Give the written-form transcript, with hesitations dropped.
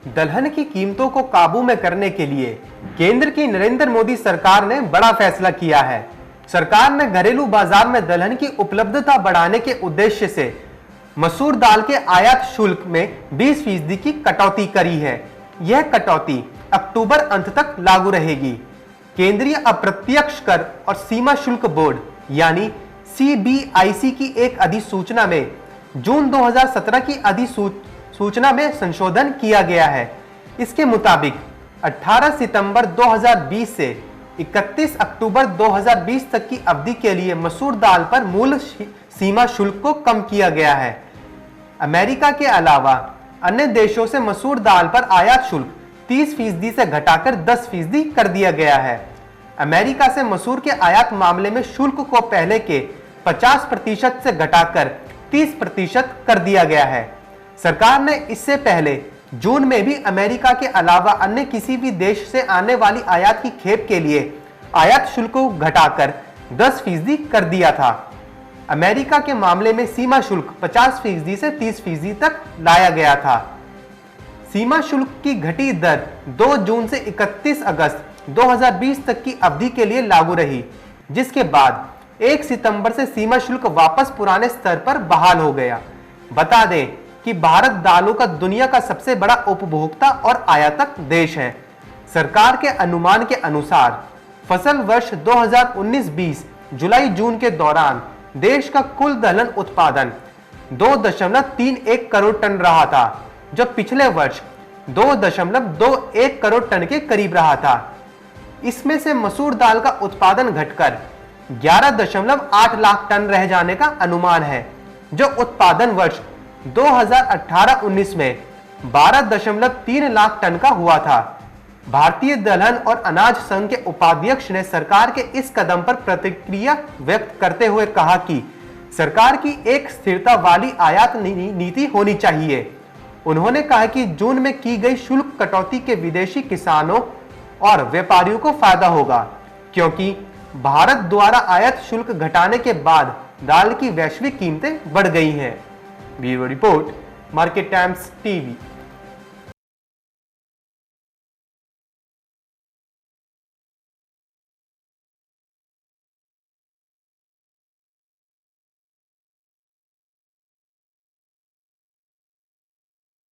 दलहन की कीमतों को काबू में करने के लिए केंद्र की नरेंद्र मोदी सरकार ने बड़ा फैसला किया है। सरकार ने घरेलू बाजार में दलहन की उपलब्धता बढ़ाने के उद्देश्य से मसूर दाल के आयात शुल्क में 20% की कटौती करी है। यह कटौती अक्टूबर अंत तक लागू रहेगी। केंद्रीय अप्रत्यक्ष कर और सीमा शुल्क बोर्ड यानी CBIC की एक अधिसूचना में जून 2017 की अधिसूचना में संशोधन किया गया है। इसके मुताबिक 18 सितंबर 2020 से 31 अक्टूबर 2020 तक की अवधि के लिए मसूर दाल पर मूल सीमा शुल्क को कम किया गया है। अमेरिका के अलावा अन्य देशों से मसूर दाल पर आयात शुल्क 30% से घटाकर 10% कर दिया गया है। अमेरिका से मसूर के आयात मामले में शुल्क को पहले के 50% से घटाकर 30% कर दिया गया है। सरकार ने इससे पहले जून में भी अमेरिका के अलावा अन्य किसी भी देश से आने वाली आयात की खेप के लिए आयात शुल्क को घटाकर 10% कर दिया था। अमेरिका के मामले में सीमा शुल्क 50% से 30% तक लाया गया था। सीमा शुल्क की घटी दर 2 जून से 31 अगस्त 2020 तक की अवधि के लिए लागू रही, जिसके बाद 1 सितंबर से सीमा शुल्क वापस पुराने स्तर पर बहाल हो गया। बता दें कि भारत दालों का दुनिया का सबसे बड़ा उपभोक्ता और आयातक देश है। सरकार के अनुमान के अनुसार फसल वर्ष 2019-20 जुलाई जून के दौरान देश का कुल दलहन उत्पादन 2.31 करोड़ टन रहा था, जो पिछले वर्ष 2.21 करोड़ टन के करीब रहा था। इसमें से मसूर दाल का उत्पादन घटकर 11.8 लाख टन रह जाने का अनुमान है, जो उत्पादन वर्ष 2018-19 में 12.3 लाख टन का हुआ था। भारतीय दलहन और अनाज संघ के उपाध्यक्ष ने सरकार के इस कदम पर प्रतिक्रिया व्यक्त करते हुए कहा कि सरकार की एक स्थिरता वाली आयात नीति होनी चाहिए। उन्होंने कहा कि जून में की गई शुल्क कटौती के विदेशी किसानों और व्यापारियों को फायदा होगा, क्योंकि भारत द्वारा आयात शुल्क घटाने के बाद दाल की वैश्विक कीमतें बढ़ गई हैं। Bureau report, market times TV.